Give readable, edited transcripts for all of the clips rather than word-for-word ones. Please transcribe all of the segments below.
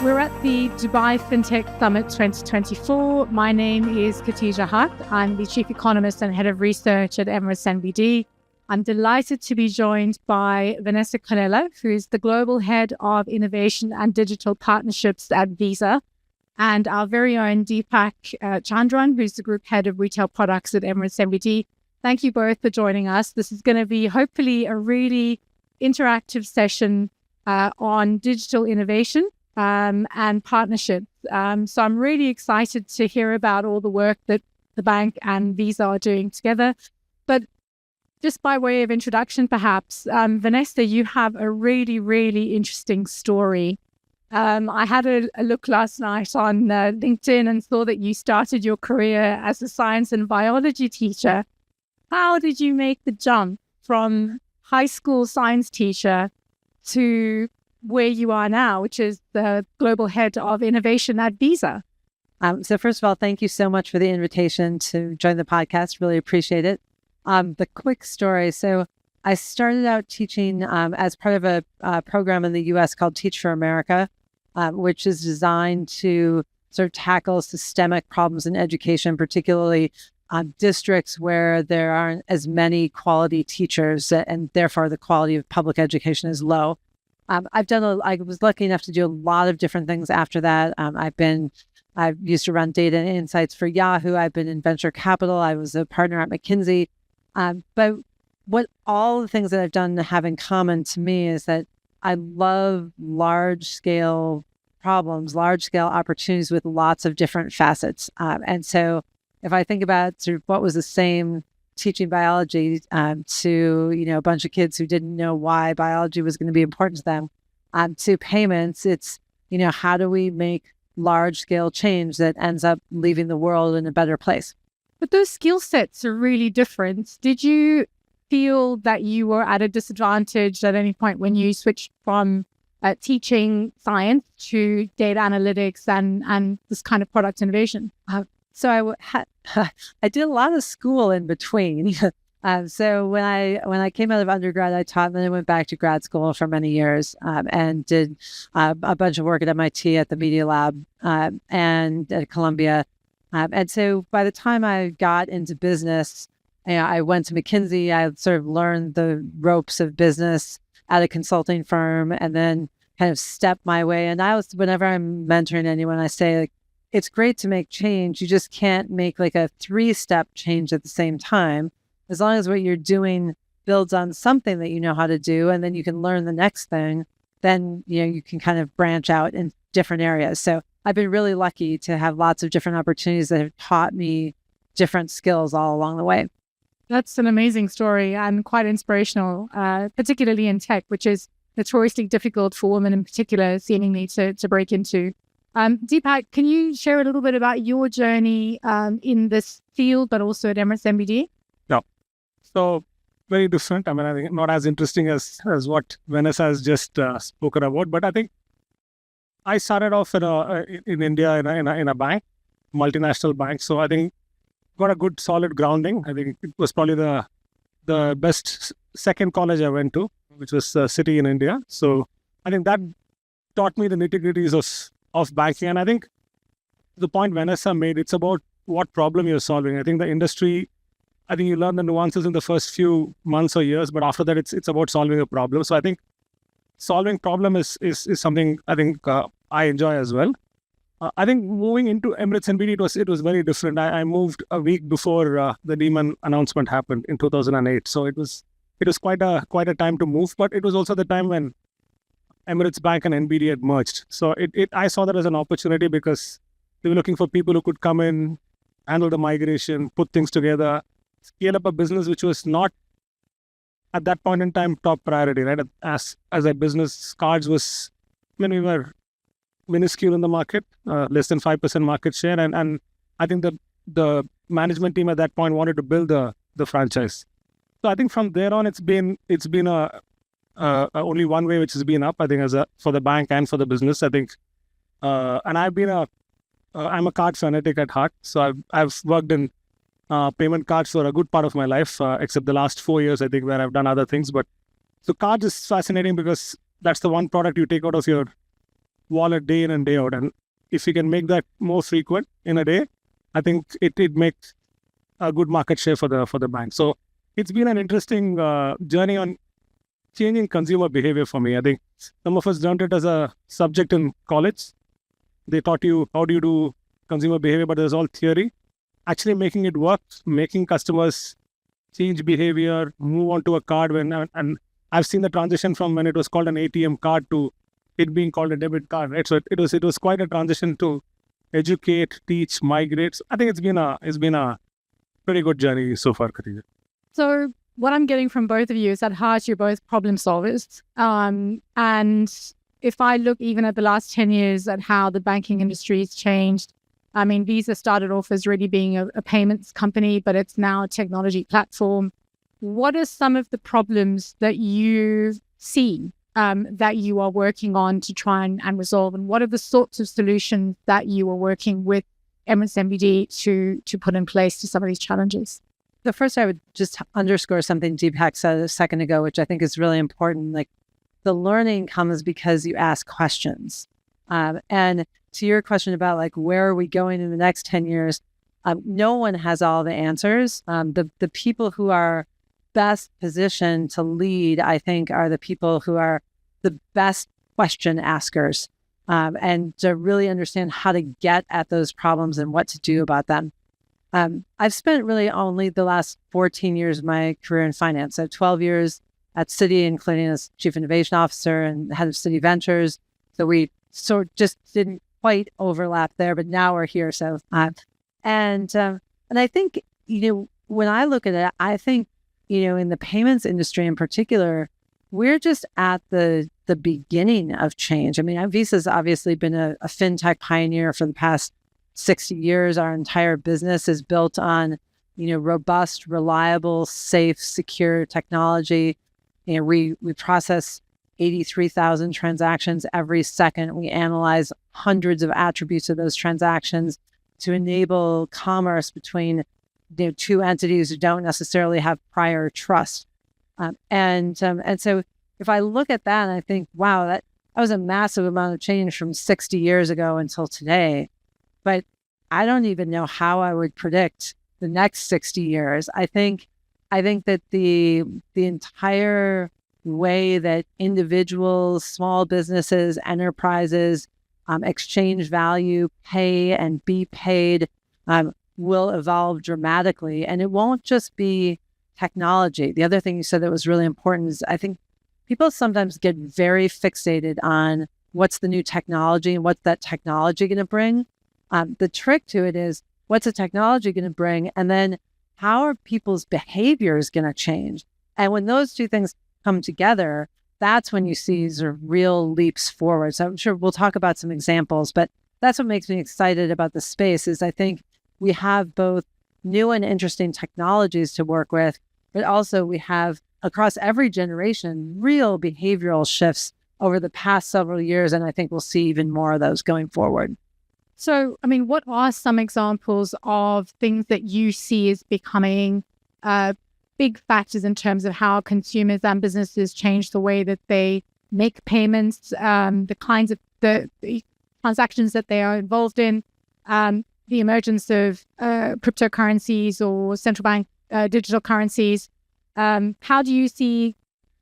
We're at the Dubai FinTech Summit 2024. My name is Khatija Haque. I'm the Chief Economist and Head of Research at Emirates NBD. I'm delighted to be joined by Vanessa Colella, who is the Global Head of Innovation and Digital Partnerships at Visa, and our very own Deepak Chandran, who's the Group Head of Retail Products at Emirates NBD. Thank you both for joining us. This is going to be hopefully a really interactive session on digital innovation and partnerships. So I'm really excited to hear about all the work that the bank and Visa are doing together. But just by way of introduction, perhaps, Vanessa, you have a really, really interesting story. I had a look last night on LinkedIn and saw that you started your career as a science and biology teacher. How did you make the jump from high school science teacher to where you are now, which is the Global Head of Innovation at Visa? So first of all, thank you so much for the invitation to join the podcast. Really appreciate it. The quick story. So I started out teaching as part of a program in the U.S. called Teach for America, which is designed to sort of tackle systemic problems in education, particularly districts where there aren't as many quality teachers, and therefore the quality of public education is low. I was lucky enough to do a lot of different things after that. I used to run data and insights for Yahoo. I've been in venture capital. I was a partner at McKinsey. But what all the things that I've done have in common to me is that I love large scale problems, large scale opportunities with lots of different facets. And so if I think about sort of what was the same teaching biology to, a bunch of kids who didn't know why biology was going to be important to them, to payments, it's, how do we make large scale change that ends up leaving the world in a better place? But those skill sets are really different. Did you feel that you were at a disadvantage at any point when you switched from teaching science to data analytics and this kind of product innovation? So I did a lot of school in between. So when I came out of undergrad, I taught, and then I went back to grad school for many years and did a bunch of work at MIT at the Media Lab and at Columbia. And so by the time I got into business, I went to McKinsey. I sort of learned the ropes of business at a consulting firm and then kind of stepped my way. And whenever I'm mentoring anyone, I say, like, it's great to make change. You just can't make like a 3-step change at the same time. As long as what you're doing builds on something that you know how to do, and then you can learn the next thing, then, you can kind of branch out in different areas. So I've been really lucky to have lots of different opportunities that have taught me different skills all along the way. That's an amazing story and quite inspirational, particularly in tech, which is notoriously difficult for women in particular, seemingly to break into. Deepak, can you share a little bit about your journey in this field, but also at Emirates NBD? Yeah. So very different. I mean, I think not as interesting as what Vanessa has just spoken about, but I think I started off in India in a bank, multinational bank. So I think got a good solid grounding. I think it was probably the best second college I went to, which was City in India. So I think that taught me the nitty-gritties of banking. And I think the point Vanessa made, it's about what problem you're solving. I think the industry, I think you learn the nuances in the first few months or years, but after that, it's about solving a problem. So I think solving problem is something I think I enjoy as well. I think moving into Emirates NBD, it was very different. I moved a week before the Lehman announcement happened in 2008. So it was quite a time to move, but it was also the time when Emirates Bank and NBD had merged. So I saw that as an opportunity because they were looking for people who could come in, handle the migration, put things together, scale up a business which was not at that point in time top priority, right? As a business, cards was when we were minuscule in the market, less than 5% market share, and I think the management team at that point wanted to build the franchise. So I think from there on, it's been only one way, which has been up. I think for the bank and for the business. I think, and I'm a card fanatic at heart. So I've worked in payment cards for a good part of my life, except the last 4 years, I think, where I've done other things. But so cards is fascinating because that's the one product you take out of your wallet day in and day out. And if you can make that more frequent in a day, I think it makes a good market share for the bank. So it's been an interesting journey on changing consumer behavior for me. I think some of us learned it as a subject in college. They taught you how do you do consumer behavior, but there's all theory. Actually making it work, making customers change behavior, move on to a card and I've seen the transition from when it was called an ATM card to it being called a debit card, right? So it was quite a transition to educate, teach, migrate. So I think it's been a pretty good journey so far, Khatija. So what I'm getting from both of you is at heart, you're both problem solvers. And if I look even at the last 10 years at how the banking industry has changed, I mean, Visa started off as really being a payments company, but it's now a technology platform. What are some of the problems that you see that you are working on to try and resolve? And what are the sorts of solutions that you are working with Emirates NBD to put in place to some of these challenges? The first, I would just underscore something Deepak said a second ago, which I think is really important. Like, the learning comes because you ask questions. And to your question about like, where are we going in the next 10 years? No one has all the answers. The people who are best positioned to lead, I think, are the people who are the best question askers and to really understand how to get at those problems and what to do about them. I've spent really only the last 14 years of my career in finance. So 12 years at Citi, including as Chief Innovation Officer and head of Citi Ventures. So we sort of just didn't quite overlap there, but now we're here. So, and I think, when I look at it, I think, in the payments industry in particular, we're just at the beginning of change. I mean, Visa's obviously been a fintech pioneer for the past 60 years. Our entire business is built on, robust, reliable, safe, secure technology. We process 83,000 transactions every second. We analyze hundreds of attributes of those transactions to enable commerce between two entities who don't necessarily have prior trust. And so if I look at that, I think, wow, that was a massive amount of change from 60 years ago until today. But I don't even know how I would predict the next 60 years. I think that the entire way that individuals, small businesses, enterprises exchange value, pay and be paid will evolve dramatically. And it won't just be technology. The other thing you said that was really important is I think people sometimes get very fixated on what's the new technology and what's that technology going to bring. The trick to it is what's the technology going to bring? And then how are people's behaviors going to change? And when those two things come together, that's when you see sort of real leaps forward. So I'm sure we'll talk about some examples, but that's what makes me excited about the space is I think we have both new and interesting technologies to work with, but also we have across every generation, real behavioral shifts over the past several years. And I think we'll see even more of those going forward. So, I mean, what are some examples of things that you see as becoming big factors in terms of how consumers and businesses change the way that they make payments, the kinds of the transactions that they are involved in, the emergence of cryptocurrencies or central bank digital currencies? How do you see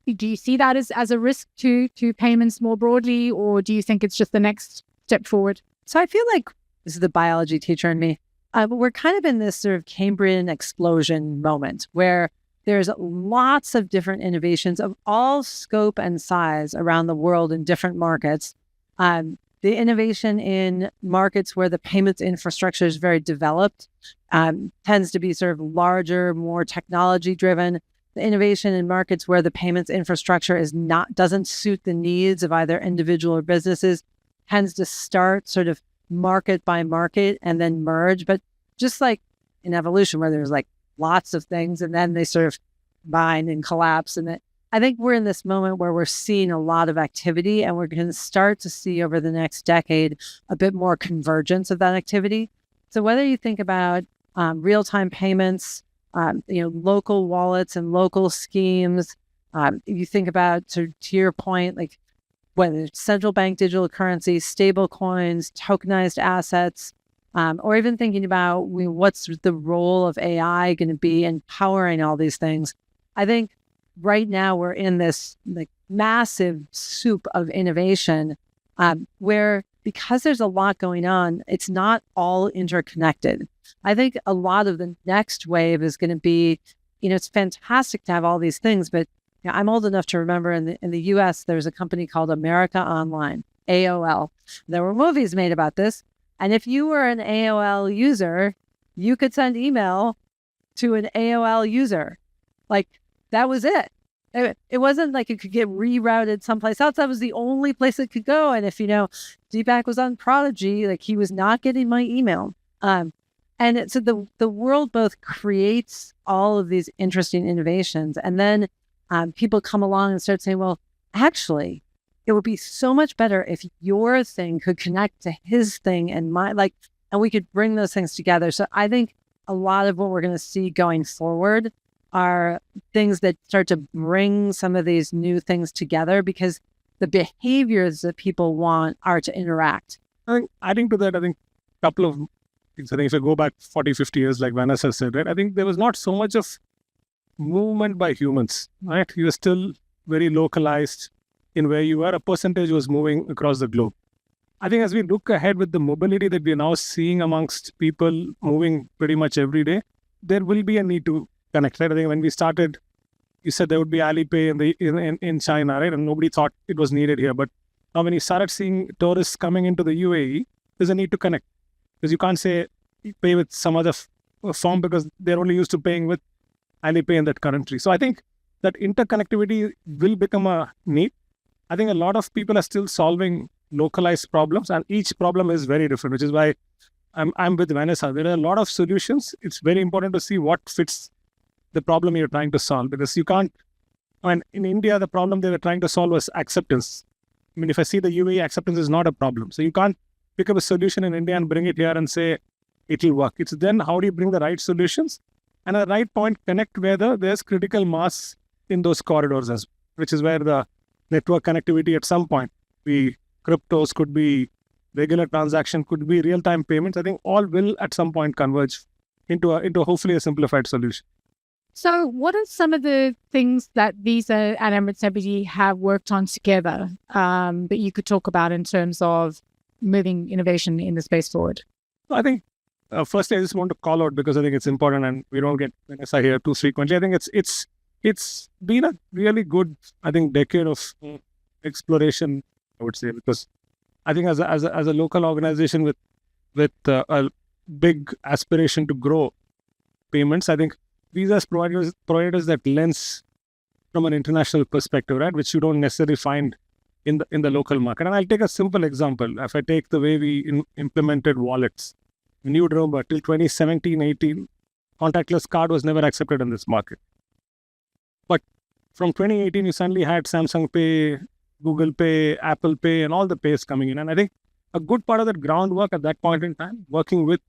that as a risk to payments more broadly, or do you think it's just the next step forward? So I feel like this is the biology teacher in me. We're kind of in this sort of Cambrian explosion moment where there's lots of different innovations of all scope and size around the world in different markets. The innovation in markets where the payments infrastructure is very developed tends to be sort of larger, more technology driven. The innovation in markets where the payments infrastructure doesn't suit the needs of either individual or businesses tends to start sort of market by market and then merge. But just like in evolution where there's like lots of things and then they sort of bind and collapse. And I think we're in this moment where we're seeing a lot of activity and we're going to start to see over the next decade a bit more convergence of that activity. So whether you think about real-time payments, local wallets and local schemes, you think about, to your point, like whether it's central bank digital currency, stable coins, tokenized assets, or even thinking about what's the role of AI going to be in powering all these things. I think right now we're in this like massive soup of innovation where, because there's a lot going on, it's not all interconnected. I think a lot of the next wave is going to be, it's fantastic to have all these things, but I'm old enough to remember in the US, there's a company called America Online, AOL. There were movies made about this. And if you were an AOL user, you could send email to an AOL user. Like, that was it. It wasn't like it could get rerouted someplace else. That was the only place it could go. And if, Deepak was on Prodigy, like, he was not getting my email. So the world both creates all of these interesting innovations, and then people come along and start saying, well, actually, it would be so much better if your thing could connect to his thing and and we could bring those things together. So I think a lot of what we're going to see going forward are things that start to bring some of these new things together, because the behaviors that people want are to interact. I think adding to that, a couple of things. I think if I go back 40, 50 years, like Vanessa said, right, I think there was not so much of movement by humans, right? You were still very localized in where you are. A percentage was moving across the globe. I think as we look ahead with the mobility that we're now seeing amongst people moving pretty much every day, there will be a need to connect, right? I think when we started, you said there would be Alipay in China, right? And nobody thought it was needed here. But now when you started seeing tourists coming into the UAE, there's a need to connect. Because you can't say pay with some other form, because they're only used to paying with Alipay in that country. So I think that interconnectivity will become a need. I think a lot of people are still solving localized problems, and each problem is very different, which is why I'm with Vanessa. There are a lot of solutions. It's very important to see what fits the problem you're trying to solve, because you can't. In India, the problem they were trying to solve was acceptance. If I see the UAE, acceptance is not a problem. So you can't pick up a solution in India and bring it here and say it'll work. It's then how do you bring the right solutions and at the right point connect where there's critical mass in those corridors, which is where the network connectivity at some point, cryptos could be regular transaction, could be real-time payments. I think all will at some point converge into hopefully a simplified solution. So what are some of the things that Visa and Emirates NBD have worked on together that you could talk about in terms of moving innovation in the space forward? I think firstly, I just want to call out, because I think it's important and we don't get Vanessa here too frequently. I think it's been a really good, decade of exploration, I would say, because I think as a local organization with a big aspiration to grow payments, I think Visa's provided us that lens from an international perspective, right, which you don't necessarily find in the local market. And I'll take a simple example. If I take the way we implemented wallets, and you would remember till 2017-18, contactless card was never accepted in this market. But from 2018, you suddenly had Samsung Pay, Google Pay, Apple Pay, and all the pays coming in. And I think a good part of that groundwork at that point in time, working with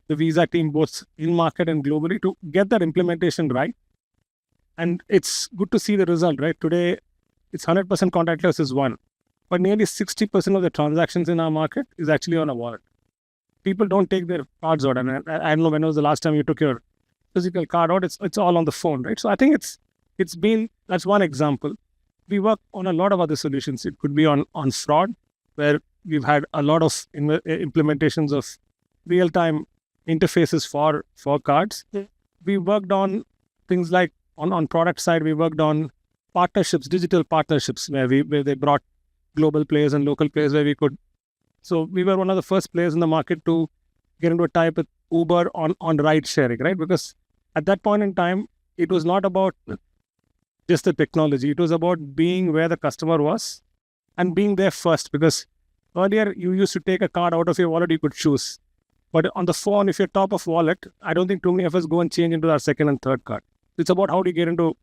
the Visa team, both in market and globally, to get that implementation right. And it's good to see the result, right? Today, it's 100% contactless is one, but nearly 60% of the transactions in our market is actually on a wallet. People don't take their cards out. And I don't know when was the last time you took your physical card out. It's all on the phone, right? So I think that's one example. We work on a lot of other solutions. It could be on fraud, where we've had a lot of implementations of real-time interfaces for cards. We worked on things like on product side, we worked on partnerships, digital partnerships, where they brought global players and local players where we could. So we were one of the first players in the market to get into a tie with Uber on ride sharing, right? Because at that point in time, it was not about just the technology. It was about being where the customer was and being there first. Because earlier, you used to take a card out of your wallet, you could choose. But on the phone, if you're top of wallet, I don't think too many of us go and change into our second and third card. It's about how do you get into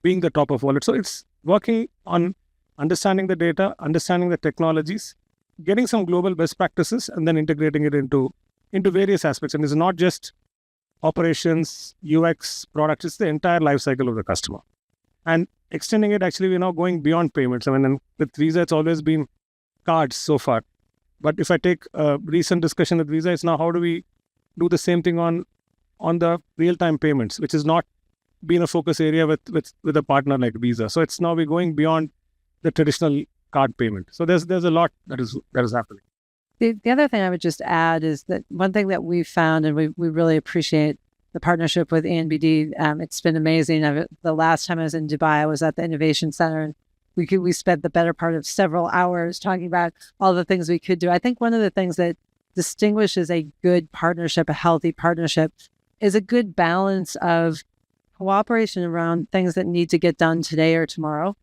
being the top of wallet. So it's working on understanding the data, understanding the technologies, getting some global best practices, and then integrating it into various aspects. And it's not just operations, UX, products, it's the entire life cycle of the customer. And extending it, actually, we're now going beyond payments. I mean, and with Visa, it's always been cards so far. But if I take a recent discussion with Visa, it's now how do we do the same thing on the real-time payments, which has not been a focus area with a partner like Visa. So it's now we're going beyond the traditional card payment. So there's a lot that is happening. The other thing I would just add is that one thing that we've found, and we really appreciate the partnership with ENBD. It's been amazing. The last time I was in Dubai, I was at the Innovation Center, and we spent the better part of several hours talking about all the things we could do. I think one of the things that distinguishes a good partnership, a healthy partnership, is a good balance of cooperation around things that need to get done today or tomorrow,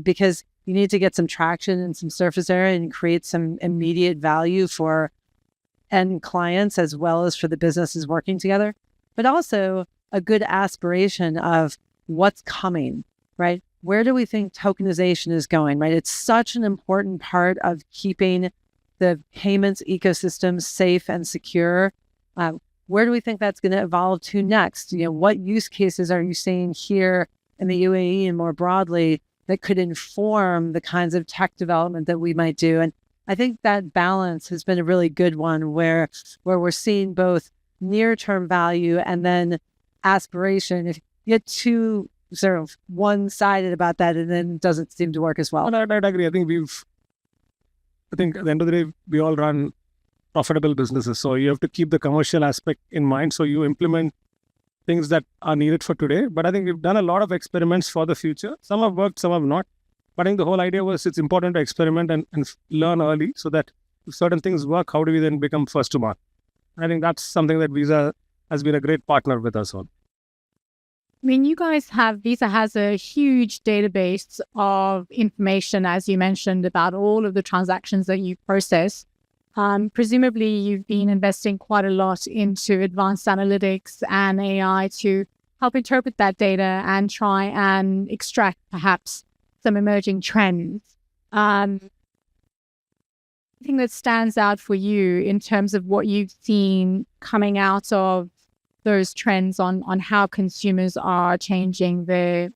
because you need to get some traction and some surface area and create some immediate value for end clients as well as for the businesses working together, but also a good aspiration of what's coming, right? Where do we think tokenization is going, right? It's such an important part of keeping the payments ecosystem safe and secure. Where do we think that's going to evolve to next? What use cases are you seeing here in the UAE and more broadly that could inform the kinds of tech development that we might do? And I think that balance has been a really good one where we're seeing both near-term value and then aspiration. If you get too sort of one-sided about that, and then it doesn't seem to work as well. I agree. I think at the end of the day, we all run profitable businesses. So you have to keep the commercial aspect in mind. So you implement things that are needed for today. But I think we've done a lot of experiments for the future. Some have worked, some have not. But I think the whole idea was it's important to experiment and learn early so that if certain things work, how do we then become first to market? I think that's something that Visa has been a great partner with us on. I mean, Visa has a huge database of information, as you mentioned, about all of the transactions that you process. Presumably, you've been investing quite a lot into advanced analytics and AI to help interpret that data and try and extract perhaps some emerging trends. Anything that stands out for you in terms of what you've seen coming out of those trends on how consumers are changing their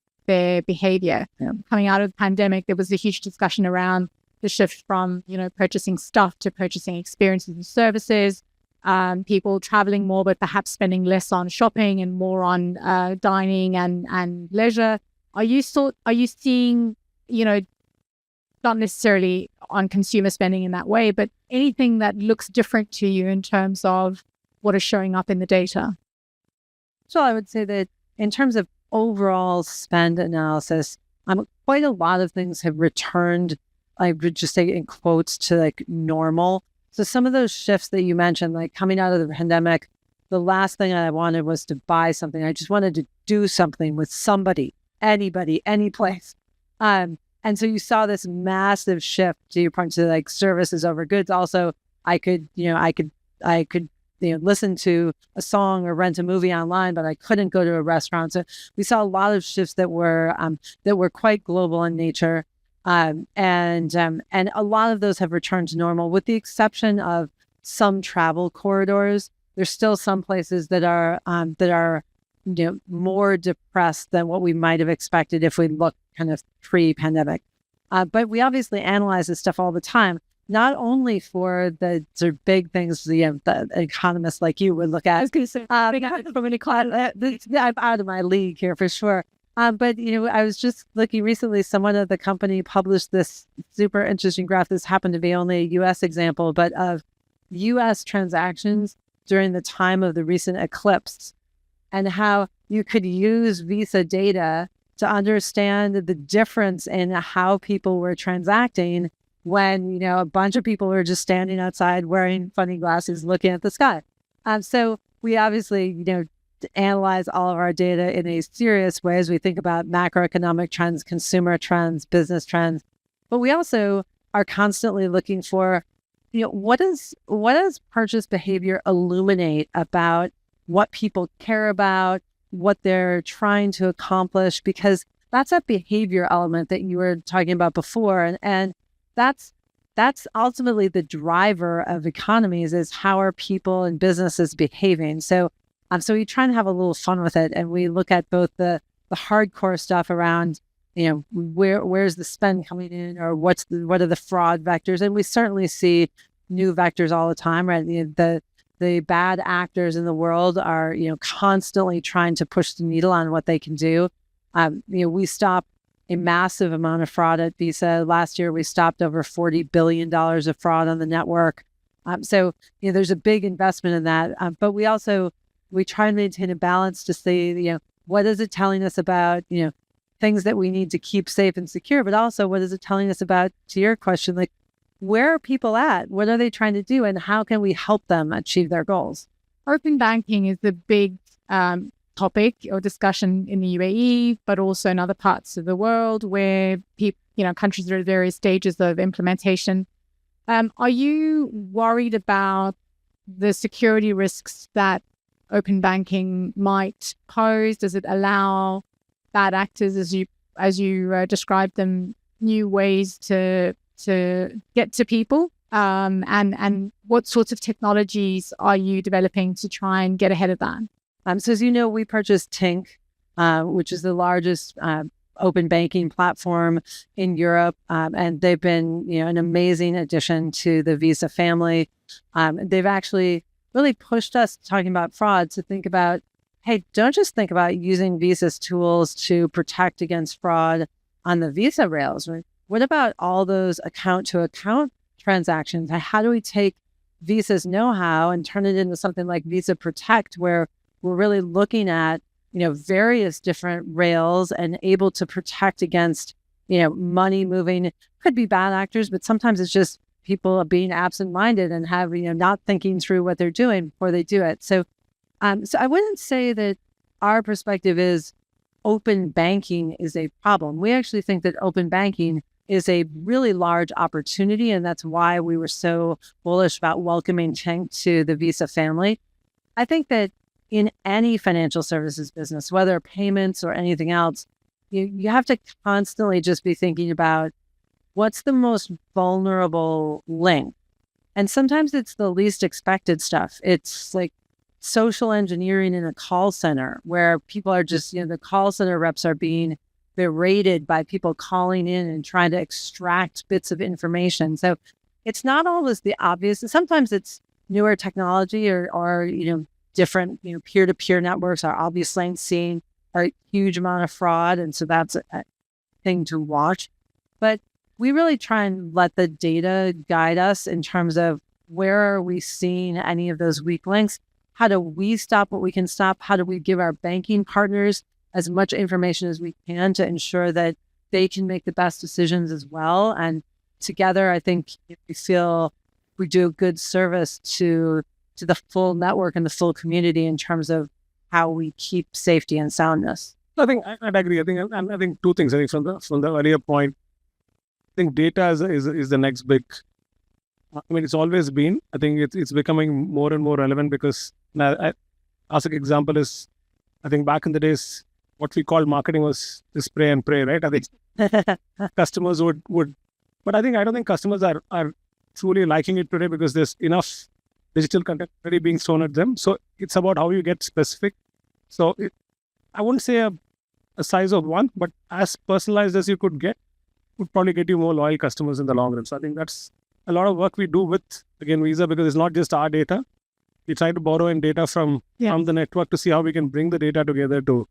behavior? Yeah. Coming out of the pandemic, there was a huge discussion around the shift from, purchasing stuff to purchasing experiences and services, people traveling more, but perhaps spending less on shopping and more on dining and leisure. Are you seeing, not necessarily on consumer spending in that way, but anything that looks different to you in terms of what is showing up in the data? So I would say that in terms of overall spend analysis, quite a lot of things have returned, I would just say in quotes, to like normal. So some of those shifts that you mentioned, like coming out of the pandemic, the last thing I wanted was to buy something. I just wanted to do something with somebody, anybody, any place. And so you saw this massive shift, to your point, to like services over goods. Also, I could listen to a song or rent a movie online, but I couldn't go to a restaurant. So we saw a lot of shifts that were quite global in nature, and a lot of those have returned to normal, with the exception of some travel corridors. There's still some places that are more depressed than what we might have expected if we look kind of pre-pandemic. But we obviously analyze this stuff all the time, not only for the sort of big things the economists like you would look at. I was going to say, I'm out of my league here for sure. But, I was just looking recently, someone at the company published this super interesting graph. This happened to be only a U.S. example, but of U.S. transactions during the time of the recent eclipse, and how you could use Visa data to understand the difference in how people were transacting when, a bunch of people were just standing outside wearing funny glasses looking at the sky. So we obviously, analyze all of our data in a serious way as we think about macroeconomic trends, consumer trends, business trends. But we also are constantly looking for, what does purchase behavior illuminate about what people care about, what they're trying to accomplish, because that's that behavior element that you were talking about before. And that's ultimately the driver of economies, is how are people and businesses behaving. So we try and have a little fun with it. And we look at both the hardcore stuff around where's the spend coming in, or what are the fraud vectors? And we certainly see new vectors all the time, right? The bad actors in the world are, constantly trying to push the needle on what they can do. We stopped a massive amount of fraud at Visa. Last year, we stopped over $40 billion of fraud on the network. So there's a big investment in that. But we try and maintain a balance to say, what is it telling us about, things that we need to keep safe and secure, but also what is it telling us about, to your question, like, where are people at? What are they trying to do? And how can we help them achieve their goals? Open banking is the big topic or discussion in the UAE, but also in other parts of the world where countries are at various stages of implementation. Are you worried about the security risks that open banking might pose? Does it allow bad actors, as you described them, new ways to get to people? And what sorts of technologies are you developing to try and get ahead of that? So as you know, we purchased Tink, which is the largest open banking platform in Europe. And they've been, an amazing addition to the Visa family. They've actually really pushed us, talking about fraud, to think about, hey, don't just think about using Visa's tools to protect against fraud on the Visa rails, right? What about all those account-to-account transactions? How do we take Visa's know-how and turn it into something like Visa Protect, where we're really looking at, various different rails and able to protect against, money moving? Could be bad actors, but sometimes it's just people being absent-minded and have, not thinking through what they're doing before they do it. So I wouldn't say that our perspective is open banking is a problem. We actually think that open banking is a really large opportunity, and that's why we were so bullish about welcoming Tink to the Visa family. I think that in any financial services business, whether payments or anything else, you have to constantly just be thinking about what's the most vulnerable link. And sometimes it's the least expected stuff. It's like social engineering in a call center, where people are just, the call center reps are being berated by people calling in and trying to extract bits of information. So it's not always the obvious. Sometimes it's newer technology or different, peer-to-peer networks are obviously seeing a huge amount of fraud. And so that's a thing to watch. But we really try and let the data guide us in terms of where are we seeing any of those weak links? How do we stop what we can stop? How do we give our banking partners as much information as we can to ensure that they can make the best decisions as well? And together, I think we feel we do a good service to the full network and the full community in terms of how we keep safety and soundness. I think I'd agree. I think two things. I think from the earlier point, I think data is the next big. It's always been. I think it's becoming more and more relevant because as an example is, I think back in the days, what we called marketing was spray and pray, right? I think customers would, but I don't think customers are truly liking it today because there's enough digital content already being thrown at them. So it's about how you get specific. So I wouldn't say a size of one, but as personalized as you could get, would probably get you more loyal customers in the long run. So I think that's a lot of work we do with, again, Visa, because it's not just our data. We try to borrow in data from the network to see how we can bring the data together to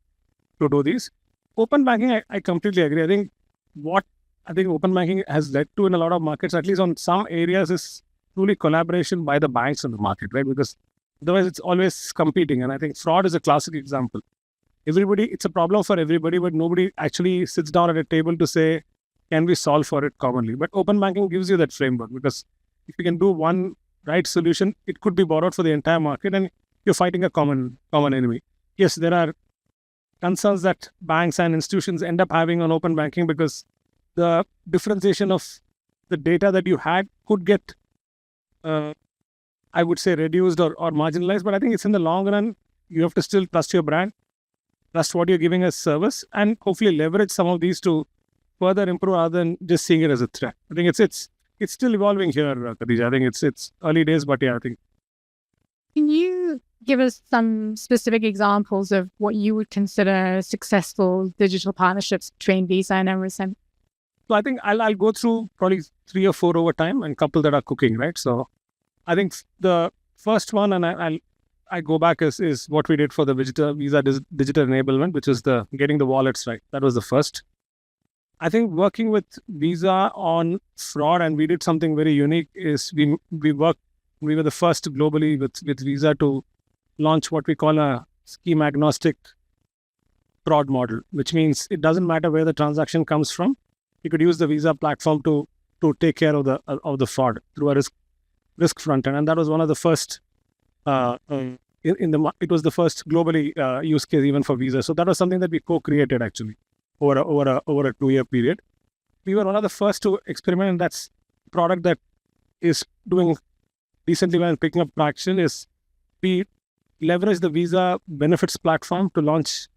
do these. Open banking, I completely agree. I think what open banking has led to in a lot of markets, at least on some areas, is truly collaboration by the banks in the market, right? Because otherwise it's always competing. And I think fraud is a classic example. It's a problem for everybody, but nobody actually sits down at a table to say, can we solve for it commonly? But open banking gives you that framework, because if you can do one right solution, it could be borrowed for the entire market and you're fighting a common enemy. Yes, there are concerns that banks and institutions end up having on open banking because the differentiation of the data that you had could get, I would say, reduced or marginalized. But I think it's in the long run, you have to still trust your brand, trust what you're giving as service, and hopefully leverage some of these to further improve rather than just seeing it as a threat. I think it's still evolving here, Khatija. I think it's early days, but yeah, I think. Can you give us some specific examples of what you would consider successful digital partnerships between Visa and Emirates? So I think I'll go through probably 3 or 4 over time and a couple that are cooking, right? So I think the first one, and I go back, is what we did for the Visa digital enablement, which is the getting the wallets right. That was the first. I think working with Visa on fraud, and we did something very unique, is we were the first globally with Visa to launch what we call a scheme agnostic fraud model, which means it doesn't matter where the transaction comes from. You could use the Visa platform to take care of the fraud through a risk front end, and that was one of the first it was the first globally use case even for Visa. So that was something that we co-created actually over a 2-year period. We were one of the first to experiment, and that's product that is doing decently well and picking up traction. Is we leverage the Visa benefits platform to launch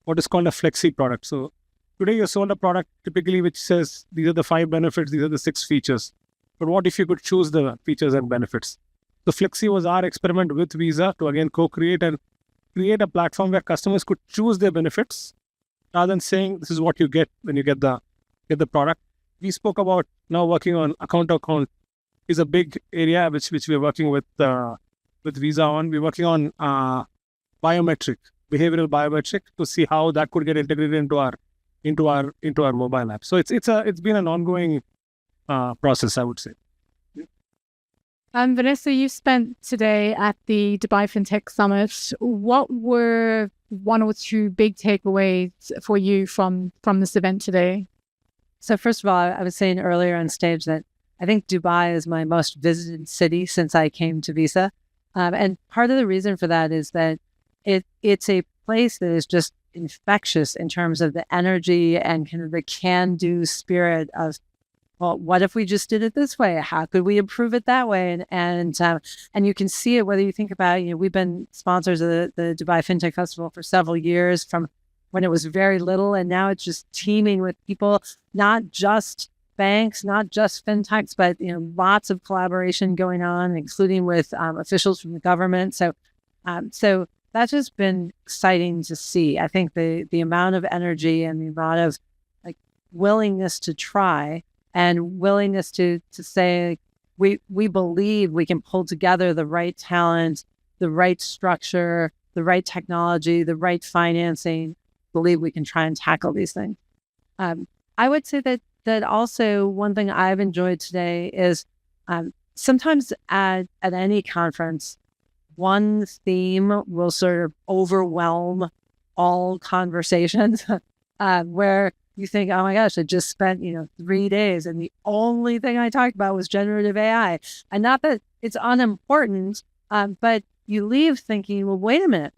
what is called a flexi product. So today you're sold a product typically which says these are the 5 benefits, these are the 6 features. But what if you could choose the features and benefits? So Flexi was our experiment with Visa to again co-create and create a platform where customers could choose their benefits rather than saying this is what you get when you get the product. We spoke about now working on account to account is a big area which we're working with Visa on. We're working on behavioral biometric to see how that could get integrated into our mobile app. So it's been an ongoing process, I would say. Vanessa, you spent today at the Dubai FinTech Summit. What were 1 or 2 big takeaways for you from this event today? So first of all, I was saying earlier on stage that I think Dubai is my most visited city since I came to Visa. And part of the reason for that is that it's a place that is just infectious in terms of the energy and kind of the can-do spirit of, well, what if we just did it this way? How could we improve it that way? And you can see it whether you think about, we've been sponsors of the Dubai FinTech Festival for several years, from when it was very little, and now it's just teeming with people, not just banks, not just fintechs, but lots of collaboration going on, including with officials from the government. So that's just been exciting to see. I think the amount of energy and the amount of willingness to try and willingness to say we believe we can pull together the right talent, the right structure, the right technology, the right financing. Believe we can try and tackle these things. I would say that also one thing I've enjoyed today is sometimes at any conference, one theme will sort of overwhelm all conversations where you think, oh my gosh, I just spent 3 days and the only thing I talked about was generative AI. And not that it's unimportant, but you leave thinking, well, wait a minute.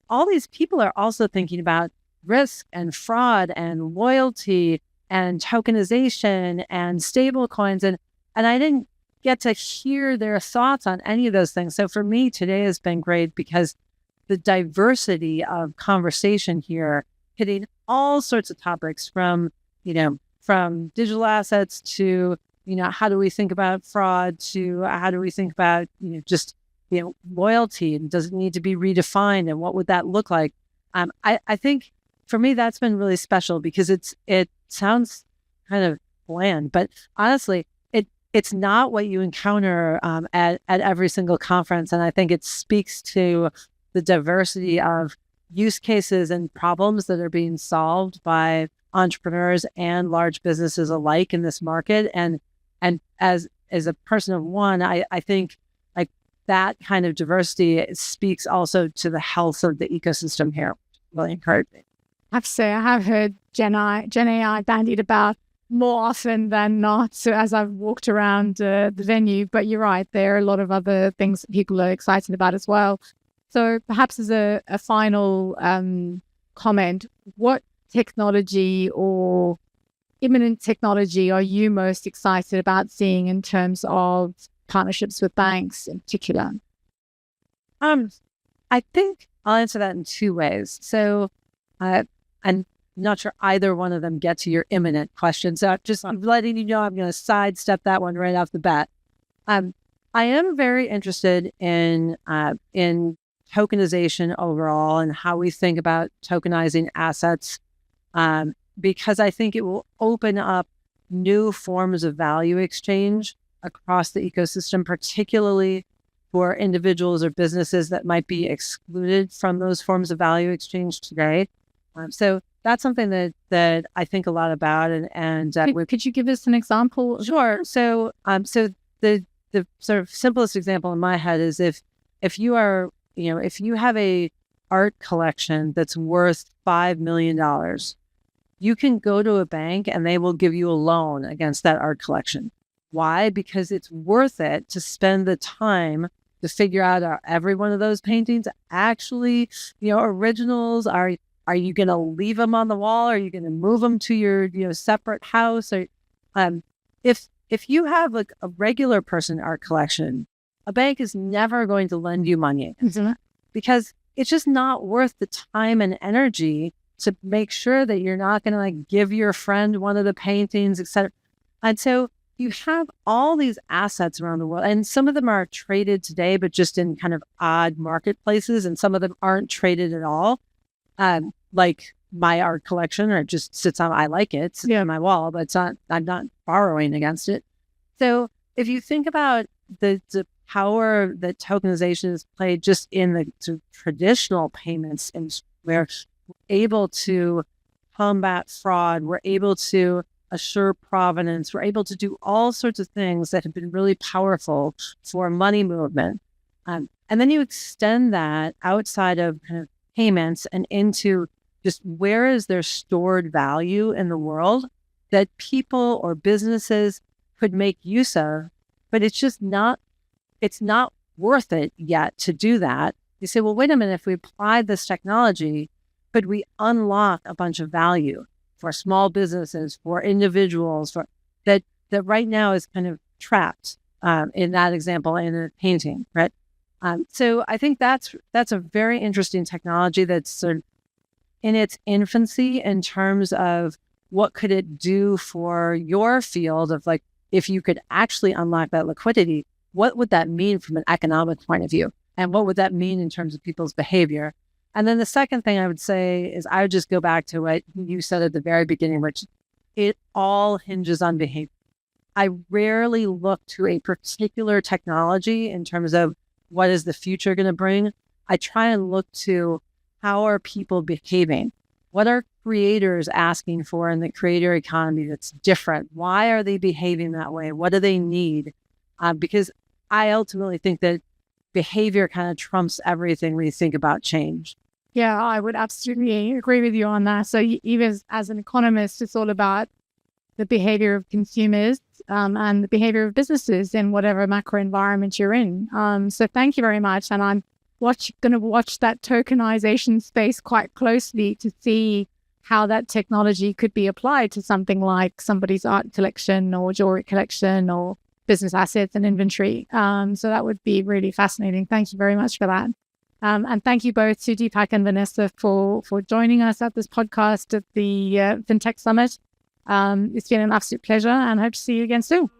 All these people are also thinking about risk and fraud and loyalty and tokenization and stable coins. And I didn't get to hear their thoughts on any of those things. So for me, today has been great because the diversity of conversation here, hitting all sorts of topics from digital assets to, how do we think about fraud to how do we think about, loyalty, and does it need to be redefined and what would that look like? I think for me, that's been really special because it sounds kind of bland, but honestly, it's not what you encounter at every single conference. And I think it speaks to the diversity of use cases and problems that are being solved by entrepreneurs and large businesses alike in this market. And as a person of one, I think that kind of diversity speaks also to the health of the ecosystem here. Really encouraging. I have to say, I have heard Gen AI bandied about more often than not, so as I've walked around the venue. But you're right, there are a lot of other things that people are excited about as well. So perhaps as a final comment, what technology or imminent technology are you most excited about seeing in terms of partnerships with banks in particular? I think I'll answer that in 2 ways. So I'm not sure either one of them get to your imminent question. So I'm letting you know I'm going to sidestep that one right off the bat. I am very interested in tokenization overall and how we think about tokenizing assets, because I think it will open up new forms of value exchange across the ecosystem, particularly for individuals or businesses that might be excluded from those forms of value exchange today. So that's something that I think a lot about. And could you give us an example? Sure. So the sort of simplest example in my head is if you are, if you have a art collection that's worth $5 million, you can go to a bank and they will give you a loan against that art collection. Why? Because it's worth it to spend the time to figure out, are every one of those paintings actually, originals? Are you going to leave them on the wall? Are you going to move them to your, separate house? Or, if you have like a regular person art collection, a bank is never going to lend you money because it's just not worth the time and energy to make sure that you're not going to like give your friend one of the paintings, etc. And so you have all these assets around the world, and some of them are traded today, but just in kind of odd marketplaces, and some of them aren't traded at all. Like my art collection, or it just sits on, I like it, sits on my wall, but I'm not borrowing against it. So if you think about the power that tokenization has played just in the traditional payments, and we're able to combat fraud, we're able to assure provenance, we're able to do all sorts of things that have been really powerful for money movement. And then you extend that outside of kind of payments and into just where is there stored value in the world that people or businesses could make use of, but it's not worth it yet to do that. You say, well, wait a minute, if we applied this technology, could we unlock a bunch of value for small businesses, for individuals, for that right now is kind of trapped in that example in a painting, right? So I think that's a very interesting technology that's sort of in its infancy in terms of what could it do for your field of like, if you could actually unlock that liquidity, what would that mean from an economic point of view? And what would that mean in terms of people's behavior? And then the second thing I would say is I would just go back to what you said at the very beginning, which it all hinges on behavior. I rarely look to a particular technology in terms of what is the future going to bring. I try and look to how are people behaving? What are creators asking for in the creator economy that's different? Why are they behaving that way? What do they need? Because I ultimately think that behavior kind of trumps everything when you think about change. Yeah, I would absolutely agree with you on that. So even as an economist, it's all about the behavior of consumers and the behavior of businesses in whatever macro environment you're in. So thank you very much. And I'm going to watch that tokenization space quite closely to see how that technology could be applied to something like somebody's art collection or jewelry collection or business assets and inventory. So that would be really fascinating. Thank you very much for that. And thank you both to Deepak and Vanessa for joining us at this podcast at the FinTech Summit. It's been an absolute pleasure and hope to see you again soon.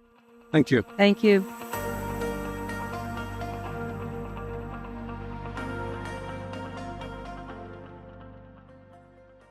Thank you. Thank you.